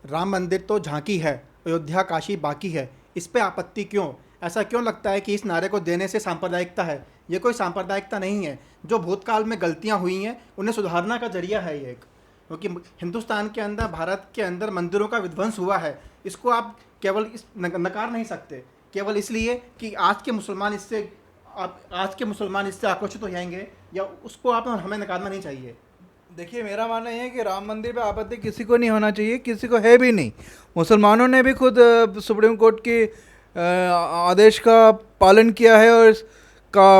राम मंदिर तो झांकी है, अयोध्या काशी बाकी है, इस पे आपत्ति क्यों? ऐसा क्यों लगता है कि इस नारे को देने से सांप्रदायिकता है? ये कोई सांप्रदायिकता नहीं है। जो भूतकाल में गलतियां हुई हैं उन्हें सुधारना का जरिया है ये एक। क्योंकि हिंदुस्तान के अंदर, भारत के अंदर मंदिरों का विध्वंस हुआ है। इसको आप केवल नकार नहीं सकते केवल इसलिए कि आज के मुसलमान इससे आक्रोशित हो जाएंगे, या उसको आप हमें नकारना नहीं चाहिए। देखिए, मेरा मानना ये है कि राम मंदिर पे आपत्ति किसी को नहीं होना चाहिए, किसी को है भी नहीं। मुसलमानों ने भी खुद सुप्रीम कोर्ट के आदेश का पालन किया है और इसका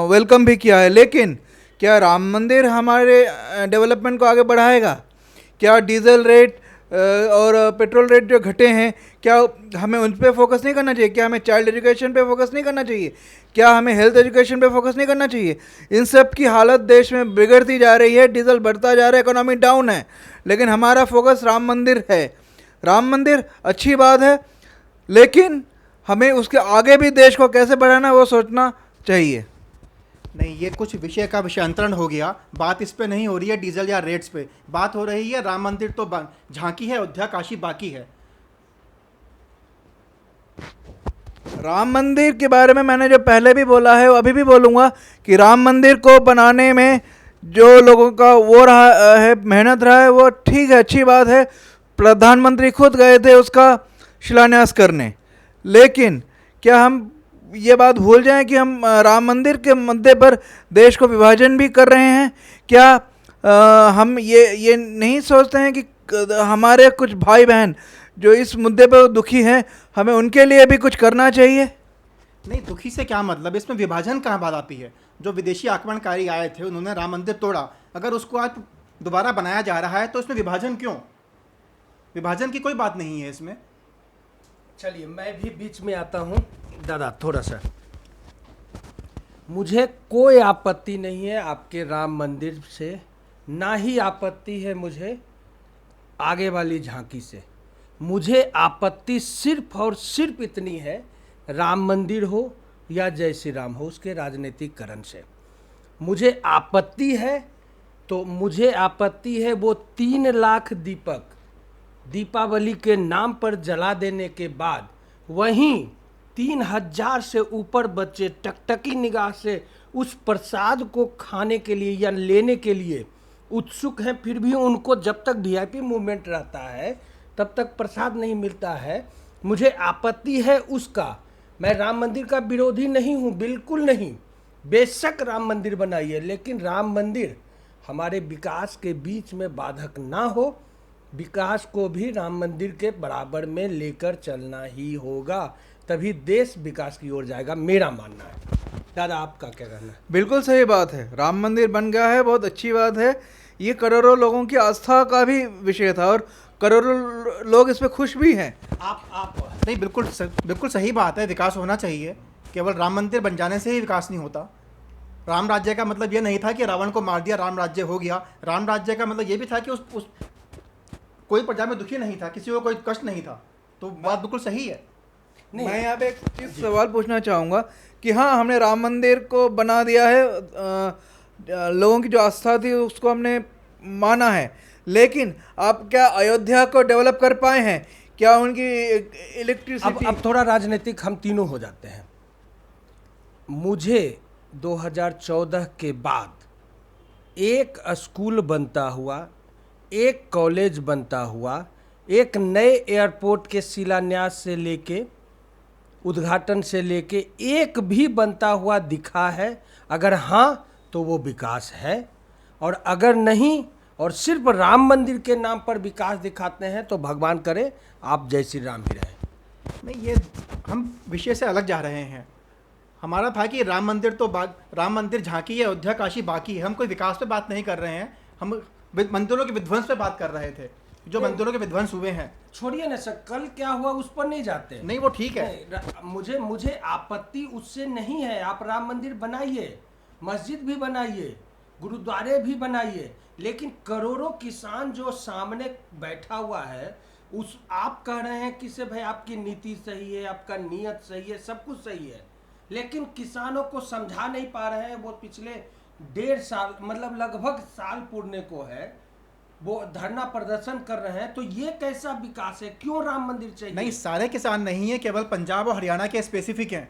वेलकम भी किया है। लेकिन क्या राम मंदिर हमारे डेवलपमेंट को आगे बढ़ाएगा? क्या डीजल रेट और पेट्रोल रेट जो घटे हैं, क्या हमें उन पे फोकस नहीं करना चाहिए? क्या हमें चाइल्ड एजुकेशन पे फोकस नहीं करना चाहिए? क्या हमें हेल्थ एजुकेशन पे फोकस नहीं करना चाहिए? इन सब की हालत देश में बिगड़ती जा रही है, डीजल बढ़ता जा रहा है, इकोनॉमी डाउन है, लेकिन हमारा फोकस राम मंदिर है। राम मंदिर अच्छी बात है, लेकिन हमें उसके आगे भी देश को कैसे बढ़ाना है वो सोचना चाहिए। नहीं, ये कुछ विषय का विषयांतरण हो गया। बात इस पे नहीं हो रही है डीजल या रेट्स पे, बात हो रही है राम मंदिर तो झांकी है, अयोध्या काशी बाकी है। राम मंदिर के बारे में मैंने जो पहले भी बोला है, वो अभी भी बोलूँगा कि राम मंदिर को बनाने में जो लोगों का वो रहा है, मेहनत रहा है, वो ठीक है, अच्छी बात है। प्रधानमंत्री खुद गए थे उसका शिलान्यास करने। लेकिन क्या हम ये बात भूल जाएं कि हम राम मंदिर के मुद्दे पर देश को विभाजन भी कर रहे हैं? क्या हम ये नहीं सोचते हैं कि हमारे कुछ भाई बहन जो इस मुद्दे पर दुखी हैं, हमें उनके लिए भी कुछ करना चाहिए? नहीं, दुखी से क्या मतलब, इसमें विभाजन कहाँ बात आती है? जो विदेशी आक्रमणकारी आए थे उन्होंने राम मंदिर तोड़ा, अगर उसको आज दोबारा बनाया जा रहा है तो इसमें विभाजन क्यों? विभाजन की कोई बात नहीं है इसमें। चलिए, मैं भी बीच में आता हूँ दादा, थोड़ा सा। मुझे कोई आपत्ति नहीं है आपके राम मंदिर से, ना ही आपत्ति है मुझे आगे वाली झांकी से। मुझे आपत्ति सिर्फ और सिर्फ इतनी है, राम मंदिर हो या जय श्री राम हो, उसके राजनीतिकरण से मुझे आपत्ति है। तो मुझे आपत्ति है वो 3 लाख दीपक दीपावली के नाम पर जला देने के बाद वहीं 3,000 से ऊपर बच्चे टकटकी निगाह से उस प्रसाद को खाने के लिए या लेने के लिए उत्सुक हैं, फिर भी उनको जब तक वीआईपी मूवमेंट रहता है तब तक प्रसाद नहीं मिलता है। मुझे आपत्ति है उसका। मैं राम मंदिर का विरोधी नहीं हूँ, बिल्कुल नहीं। बेशक राम मंदिर बनाइए, लेकिन राम मंदिर हमारे विकास के बीच में बाधक ना हो। विकास को भी राम मंदिर के बराबर में लेकर चलना ही होगा, तभी देश विकास की ओर जाएगा, मेरा मानना है। दादा, आपका क्या कहना है? बिल्कुल सही बात है, राम मंदिर बन गया है, बहुत अच्छी बात है। ये करोड़ों लोगों की आस्था का भी विषय था और करोड़ों लोग इस पे खुश भी हैं। आप नहीं, बिल्कुल सही बात है, विकास होना चाहिए। केवल राम मंदिर बन जाने से ही विकास नहीं होता। राम राज्य का मतलब ये नहीं था कि रावण को मार दिया राम राज्य हो गया। राम राज्य का मतलब ये भी था कि उस कोई प्रजा में दुखी नहीं था, किसी को कोई कष्ट नहीं था। तो बात बिल्कुल सही है। मैं यहाँ पे एक चीज़ सवाल पूछना चाहूँगा कि हाँ, हमने राम मंदिर को बना दिया है, लोगों की जो आस्था थी उसको हमने माना है, लेकिन आप क्या अयोध्या को डेवलप कर पाए हैं? क्या उनकी इलेक्ट्रिसिटी? अब थोड़ा राजनीतिक हम तीनों हो जाते हैं। मुझे 2014 के बाद एक स्कूल बनता हुआ, एक कॉलेज बनता हुआ, एक नए एयरपोर्ट के शिलान्यास से लेके उद्घाटन से लेके एक भी बनता हुआ दिखा है? अगर हाँ तो वो विकास है, और अगर नहीं और सिर्फ राम मंदिर के नाम पर विकास दिखाते हैं तो भगवान करे आप जय श्री राम ही रहें। नहीं, ये हम विषय से अलग जा रहे हैं। हमारा था कि राम मंदिर झांकी है, अयोध्या काशी बाकी है। हम कोई विकास पे बात नहीं कर रहे हैं, हम मंदिरों के विध्वंस पे बात कर रहे थे, जो मंदिरों के विध्वंस हुए हैं। छोड़िए ना सर, कल क्या हुआ उस पर नहीं जाते। नहीं, वो ठीक है। मुझे आपत्ति उससे नहीं है। आप राम मंदिर बनाइए, मस्जिद भी बनाइए, गुरुद्वारे भी बनाइए, लेकिन करोड़ों किसान जो सामने बैठा हुआ है, उस आप कह रहे हैं कि से भाई आपकी नीति सही है, आपका नीयत सही है, सब कुछ सही है, लेकिन किसानों को समझा नहीं पा रहे हैं। वो पिछले 1.5 साल, मतलब लगभग साल पूर्णे को है, वो धरना प्रदर्शन कर रहे हैं, तो ये कैसा विकास है? क्यों राम मंदिर चाहिए? नहीं, सारे किसान नहीं है, केवल पंजाब और हरियाणा के स्पेसिफिक हैं।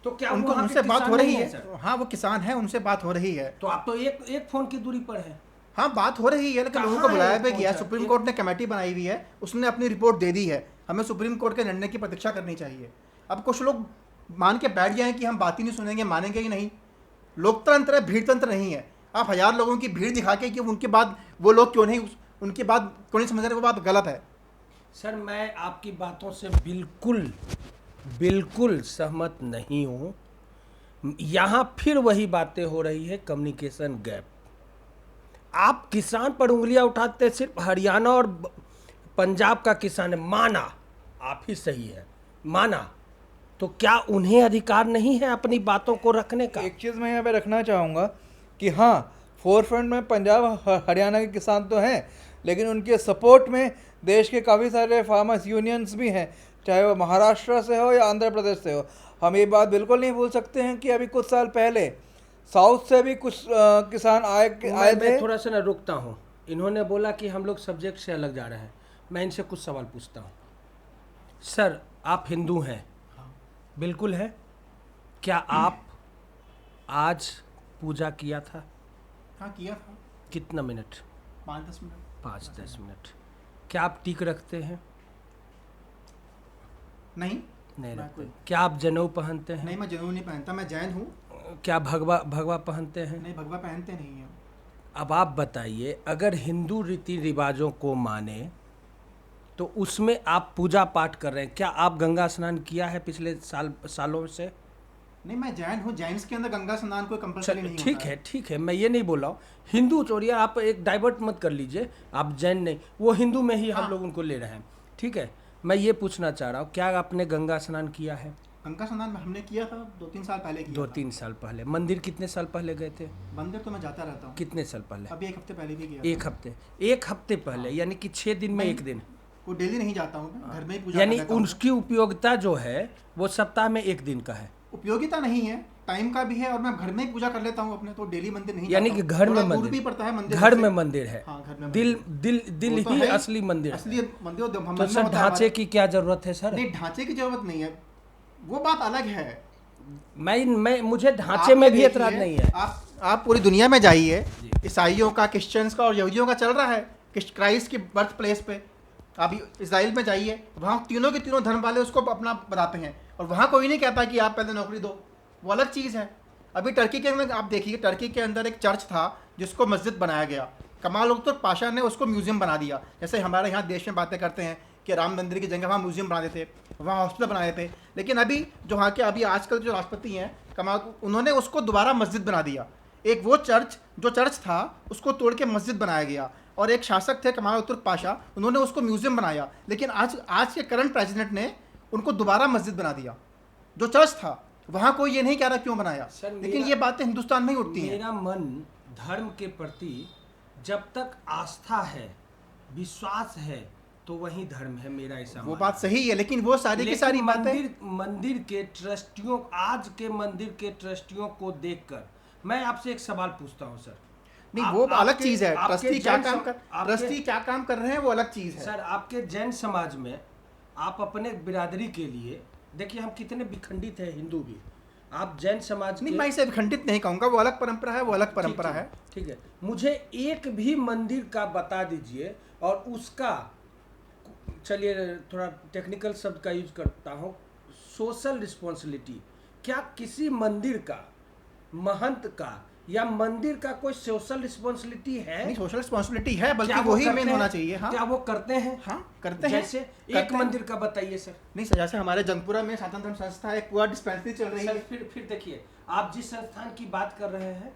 तो क्या उनको वहाँ के उनसे बात किसान हो रही नहीं है, सर? हाँ वो किसान है, उनसे बात हो रही है। तो आप तो एक फोन की दूरी पर है। हाँ बात हो रही है, लेकिन कहाँ लोगों को बुलाया है भी गया है। पहुंचा? सुप्रीम कोर्ट ने कमेटी बनाई हुई है, उसने अपनी रिपोर्ट दे दी है। हमें सुप्रीम कोर्ट के निर्णय की प्रतीक्षा करनी चाहिए। अब कुछ लोग मान के बैठ गए हैं कि हम बात ही नहीं सुनेंगे, मानेंगे ही नहीं। लोकतंत्र है, भीड़तंत्र नहीं है। आप 1000 लोगों की भीड़ दिखा के कि उनके बाद वो लोग क्यों नहीं, उनकी बात क्यों नहीं समझ रहे, वो बात गलत है। सर मैं आपकी बातों से बिल्कुल बिल्कुल सहमत नहीं हूँ। यहाँ फिर वही बातें हो रही है, कम्युनिकेशन गैप। आप किसान पर उंगलियां उठाते, सिर्फ हरियाणा और पंजाब का किसान है, माना आप ही सही है, माना, तो क्या उन्हें अधिकार नहीं है अपनी बातों को रखने का? एक चीज़ मैं यहाँ पे रखना चाहूँगा कि हाँ, फोरफ्रंट में पंजाब हरियाणा के किसान तो हैं, लेकिन उनके सपोर्ट में देश के काफ़ी सारे फार्मर्स यूनियंस भी हैं, चाहे वो महाराष्ट्र से हो या आंध्र प्रदेश से हो। हम ये बात बिल्कुल नहीं भूल सकते हैं कि अभी कुछ साल पहले साउथ से भी कुछ किसान आए मैं थे। थोड़ा सा ना रुकता हूँ। इन्होंने बोला कि हम लोग सब्जेक्ट से अलग जा रहे हैं। मैं इनसे कुछ सवाल पूछता हूँ। सर आप हिंदू हैं? बिल्कुल है। क्या आप आज पूजा किया था? हाँ किया था। कितना मिनट? 5-10 मिनट। 5-10 मिनट। क्या आप टीक रखते हैं? नहीं नहीं मैं रखते। कोई- क्या आप जनेऊ पहनते हैं? नहीं, मैं जनेऊ नहीं पहनता, मैं जैन हूँ। क्या भगवा भगवा पहनते हैं? नहीं, भगवा पहनते नहीं है। अब आप बताइए, अगर हिंदू रीति रिवाजों को माने तो उसमें आप पूजा पाठ कर रहे हैं, क्या आप गंगा स्नान किया है पिछले सालों से? नहीं, मैं जैन हूँ, जैन्स के अंदर गंगा स्नान कोई कंपलसरी नहीं ठीक होता है, ठीक है, मैं ये नहीं बोल रहा हूँ। हिंदू चोरिया, आप एक डाइवर्ट मत कर लीजिए, आप जैन नहीं, वो हिंदू में ही हम हाँ। लोग उनको ले रहे हैं। ठीक है, मैं ये पूछना चाह रहा हूँ, क्या आपने गंगा स्नान किया है? गंगा स्नान हमने किया था 2-3 साल पहले किया था। 2-3 साल पहले। मंदिर कितने साल पहले गए थे? मंदिर तो मैं जाता रहता हूँ। कितने साल पहले? अभी 1 हफ्ते पहले भी गया। 1 हफ्ते पहले, यानी कि 6 दिन में नहीं, 1 दिन। वो डेली नहीं जाता हूँ, मैं घर में ही पूजा यानी कर लेता हूँ। उसकी उपयोगिता जो है वो सप्ताह में 1 दिन का है। उपयोगिता नहीं है, टाइम का भी है, और मैं घर में ही पूजा कर लेता हूँ अपने, तो डेली मंदिर नहीं यानी जाता कि हूँ। घर में थोड़ा दूर मंदिर भी पड़ता है मंदिर घर से। में मंदिर है। हाँ, घर में दिल मंदिर दिल दिल वो तो ही है असली मंदिर है। असली मंदिर तो तो सर ढांचे की क्या जरूरत है सर? नहीं, ढांचे की जरूरत नहीं है, वो बात अलग है। मैं मुझे ढांचे आप में ये भी एतराज देखिए, नहीं है। आप पूरी दुनिया में जाइए, जी। ईसाइयों का, क्रिश्चियंस का और यहूदियों का चल रहा है क्राइस्ट की बर्थ प्लेस पे। आप इसराइल में जाइए, वहाँ तीनों के तीनों धर्म वाले उसको अपना बताते हैं, और वहाँ कोई नहीं कहता कि आप पहले नौकरी दो, वो अलग चीज़ है। अभी टर्की के अंदर आप देखिए, टर्की के अंदर एक चर्च था जिसको मस्जिद बनाया गया। कमाल तुर्क पाशा ने उसको म्यूजियम बना दिया। जैसे हमारे यहाँ देश में बातें करते हैं कि राम मंदिर की जगह वहाँ म्यूजियम बना देते, वहाँ हॉस्पिटल बनाए थे, लेकिन अभी जो वहाँ के अभी आजकल जो राष्ट्रपति हैं कमाल, उन्होंने उसको दोबारा मस्जिद बना दिया। एक वो जो चर्च था उसको तोड़ के मस्जिद बनाया गया, और एक शासक थे कमाल तुर्क पाशा, उन्होंने उसको म्यूजियम बनाया, लेकिन आज के करंट प्रेसिडेंट ने उनको दोबारा मस्जिद बना दिया। जो चर्च था वहाँ कोई ये नहीं कह रहा क्यों बनाया, सर, लेकिन ये बातें हिंदुस्तान में ही उठती हैं। मेरा मन धर्म के प्रति जब तक आस्था है, विश्वास है, तो वही धर्म है, मेरा ऐसा वो मानना बात सही है, लेकिन वो सारी की लेकिन सारी बातें मंदिर के ट्रस्टियों, आज के मंदिर के ट्रस्टियों को देखकर मैं आपसे एक सवाल पूछता हूँ सर। नहीं, वो अलग आपके- चीज है। आपके ट्रस्टी क्या जैन काम सम- कर आपके- ट्रस्टी क्या काम कर रहे हैं वो अलग चीज है। सर आपके जैन समाज में आप अपने बिरादरी के लिए, देखिए हम कितने विखंडित हैं हिंदू भी, आप जैन समाज नहीं, के, मैं इसे खंडित नहीं कहूंगा, वो अलग परंपरा है, वो अलग परंपरा है। ठीक है, मुझे एक भी मंदिर का बता दीजिए, और उसका, चलिए थोड़ा टेक्निकल शब्द का यूज करता हूँ, सोशल रिस्पॉन्सिबिलिटी। क्या किसी मंदिर का, महंत का या मंदिर का कोई सोशल रिस्पॉन्सिबिलिटी है? नहीं, सोशल रिस्पॉन्सिबिलिटी है, बल्कि क्या वो वही करते मेन हैं? होना चाहिए। हाँ, क्या वो करते हैं? हाँ करते हैं। जैसे एक करते हैं। मंदिर का बताइए सर। नहीं सर, जैसे हमारे जंगपुरा में सनातन धर्म संस्था एक पूरा डिस्पेंसरी चल रही सर है। फिर देखिए, आप जिस संस्थान की बात कर रहे हैं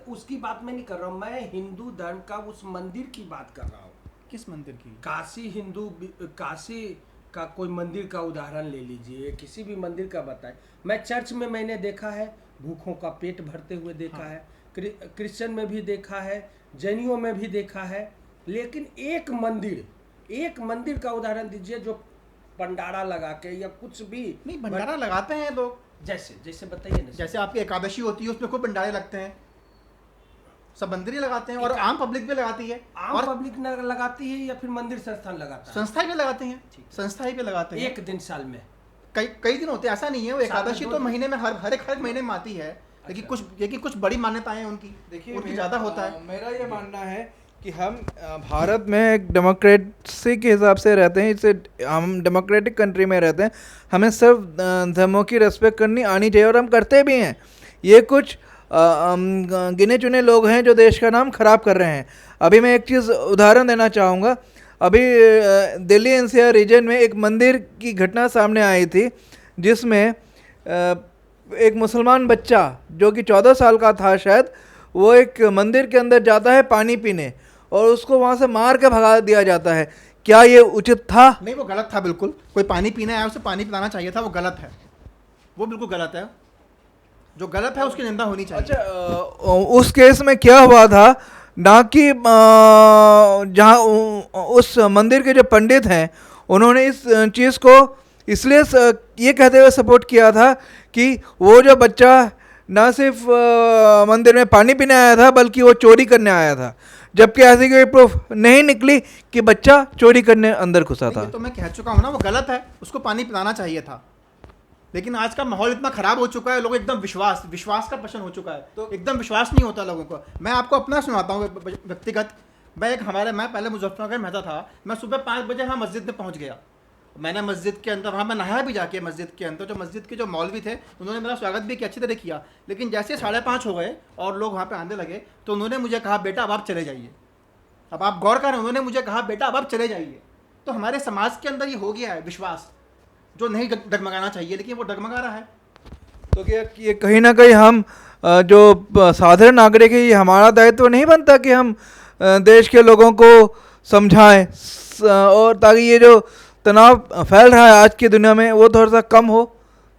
उसकी बात मैं नहीं कर रहा हूँ, मैं हिंदू धर्म का उस मंदिर की बात कर रहा हूँ। किस मंदिर की? काशी का कोई मंदिर का उदाहरण ले लीजिए, किसी भी मंदिर का बताएं। मैं चर्च में मैंने देखा है, भूखों का पेट भरते हुए देखा है, क्रिश्चियन में भी देखा है, जैनियों में भी देखा है, लेकिन एक मंदिर का उदाहरण दीजिए जो पंडारा लगा के या कुछ भी। नहीं, भंडारा लगाते हैं लोग, जैसे बताइए ना। जैसे आपकी एकादशी होती है उसमें खूब भंडारे लगते हैं। सब मंदिर ही लगाते हैं और आम पब्लिक भी लगाती है आम और पब्लिक लगाती है या फिर मंदिर संस्थान लगाता है? संस्थाएं भी लगाते हैं, संस्थाएं भी लगाते हैं। एक दिन साल में कई कई दिन होते हैं, ऐसा नहीं है। वो साल में एकादशी 2 तो दिन। महीने में हर एक महीने में आती है, लेकिन कुछ बड़ी मान्यताएं हैं उनकी, देखिए उनकी ज़्यादा होता है। मेरा ये मानना है कि हम भारत में एक डेमोक्रेसी के हिसाब से रहते हैं, इसे हम डेमोक्रेटिक कंट्री में रहते हैं, हमें सब धर्मों की रेस्पेक्ट करनी आनी चाहिए और हम करते भी हैं। ये कुछ गिने चुने लोग हैं जो देश का नाम खराब कर रहे हैं। अभी मैं एक चीज़ उदाहरण देना चाहूँगा। अभी दिल्ली एनसीआर रीजन में एक मंदिर की घटना सामने आई थी, जिसमें एक मुसलमान बच्चा जो कि 14 साल का था शायद, वो एक मंदिर के अंदर जाता है पानी पीने और उसको वहाँ से मार के भगा दिया जाता है। क्या ये उचित था? नहीं, वो गलत था बिल्कुल। कोई पानी पीने आया उसे पानी पिलाना चाहिए था, वो गलत है, वो बिल्कुल गलत है। जो गलत है उसकी निंदा होनी चाहिए। अच्छा, उस केस में क्या हुआ था ना कि जहाँ उस मंदिर के जो पंडित हैं उन्होंने इस चीज़ को इसलिए ये कहते हुए सपोर्ट किया था कि वो जो बच्चा ना सिर्फ मंदिर में पानी पीने आया था बल्कि वो चोरी करने आया था, जबकि ऐसी कोई प्रूफ नहीं निकली कि बच्चा चोरी करने अंदर घुसा था। ये तो मैं कह चुका हूँ ना, वो गलत है, उसको पानी पिलाना चाहिए था। लेकिन आज का माहौल इतना खराब हो चुका है, लोग एकदम विश्वास का प्रश्न हो चुका है, तो एकदम विश्वास नहीं होता लोगों को। मैं आपको अपना सुनाता हूँ व्यक्तिगत। मैं पहले मुजफ्फरनगर में रहता था। मैं सुबह 5 बजे हाँ मस्जिद में पहुँच गया। मैंने मस्जिद के अंदर वहाँ मैं नहाया भी जाके मस्जिद के अंदर। जो मस्जिद के जो मौलवी थे उन्होंने मेरा स्वागत भी किया, अच्छी तरह किया। लेकिन जैसे 5:30 हो गए और लोग वहाँ पे आने लगे तो उन्होंने मुझे कहा, बेटा अब आप चले जाइए। अब आप गौर करें, उन्होंने मुझे कहा, बेटा अब आप चले जाइए। तो हमारे समाज के अंदर ये हो गया है विश्वास, जो नहीं डगमगाना चाहिए, लेकिन वो डगमगा रहा है। तो क्या ये कहीं ना कहीं हम जो साधारण नागरिक है, ये हमारा दायित्व नहीं बनता कि हम देश के लोगों को समझाएं और ताकि ये जो तनाव फैल रहा है आज की दुनिया में वो थोड़ा सा कम हो।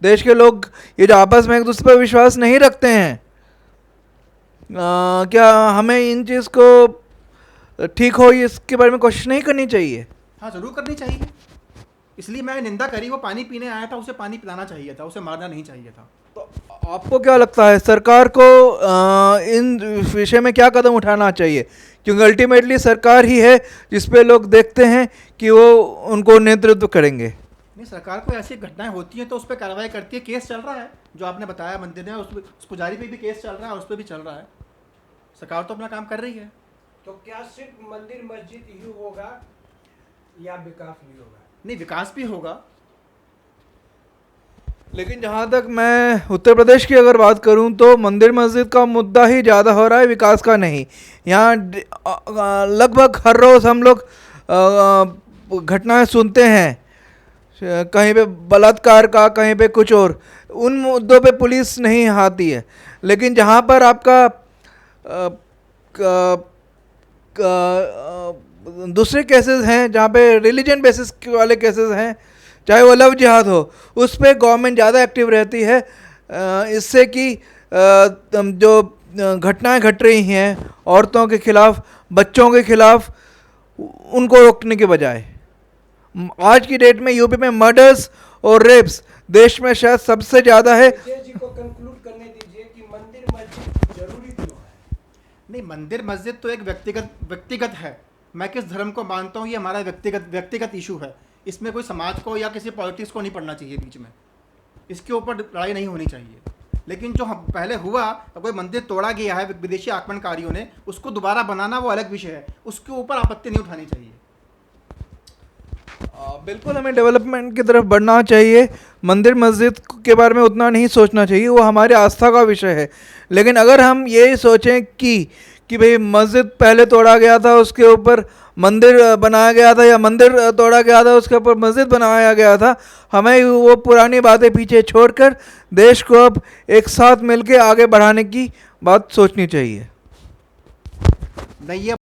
देश के लोग ये जो आपस में एक दूसरे पर विश्वास नहीं रखते हैं, क्या हमें इन चीज़ को ठीक हो इसके बारे में कोशिश नहीं करनी चाहिए? हाँ, ज़रूर करनी चाहिए। इसलिए मैं निंदा करी। वो पानी पीने आया था, उसे पानी पिलाना चाहिए था, उसे मारना नहीं चाहिए था। तो आपको क्या लगता है सरकार को इन विषय में क्या कदम उठाना चाहिए? क्योंकि अल्टीमेटली सरकार ही है जिस पे लोग देखते हैं कि वो उनको नेतृत्व करेंगे। नहीं, सरकार को ऐसी घटनाएं होती हैं तो उस पर कार्रवाई करती है। केस चल रहा है, जो आपने बताया मंदिर में, उस पुजारी पे भी केस चल रहा है, उस पर भी चल रहा है। सरकार तो अपना काम कर रही है। तो क्या सिर्फ मंदिर मस्जिद ही होगा या विकास भी होगा? नहीं, विकास भी होगा। लेकिन जहाँ तक मैं उत्तर प्रदेश की अगर बात करूँ तो मंदिर मस्जिद का मुद्दा ही ज़्यादा हो रहा है, विकास का नहीं। यहाँ लगभग हर रोज़ हम लोग घटनाएं सुनते हैं, कहीं पे बलात्कार का, कहीं पे कुछ और। उन मुद्दों पे पुलिस नहीं आती है। लेकिन जहाँ पर आपका दूसरे केसेस हैं, जहाँ पे रिलीजन बेसिस वाले केसेस हैं, चाहे वो लव जिहाद हो, उस पर गवर्नमेंट ज़्यादा एक्टिव रहती है। इससे कि जो घटनाएं घट रही हैं औरतों के खिलाफ, बच्चों के खिलाफ, उनको रोकने के बजाय आज की डेट में यूपी में मर्डर्स और रेप्स देश में शायद सबसे ज़्यादा है। जी को कंक्लूड करने दीजिए कि मंदिर मस्जिद जरूरी क्यों है? नहीं, मंदिर मस्जिद तो एक व्यक्तिगत है। मैं किस धर्म को मानता हूँ ये हमारा व्यक्तिगत इशू है। इसमें कोई समाज को या किसी पॉलिटिक्स को नहीं पड़ना चाहिए बीच में। इसके ऊपर लड़ाई नहीं होनी चाहिए। लेकिन जो हम पहले हुआ, कोई मंदिर तोड़ा गया है विदेशी आक्रमणकारियों ने, उसको दोबारा बनाना वो अलग विषय है, उसके ऊपर आपत्ति नहीं उठानी चाहिए। बिल्कुल हमें डेवलपमेंट की तरफ बढ़ना चाहिए। मंदिर मस्जिद के बारे में उतना नहीं सोचना चाहिए, वो हमारी आस्था का विषय है। लेकिन अगर हम ये सोचें कि भाई मस्जिद पहले तोड़ा गया था उसके ऊपर मंदिर बनाया गया था, या मंदिर तोड़ा गया था उसके ऊपर मस्जिद बनाया गया था, हमें वो पुरानी बातें पीछे छोड़कर देश को अब एक साथ मिलकर आगे बढ़ाने की बात सोचनी चाहिए। नहीं, ये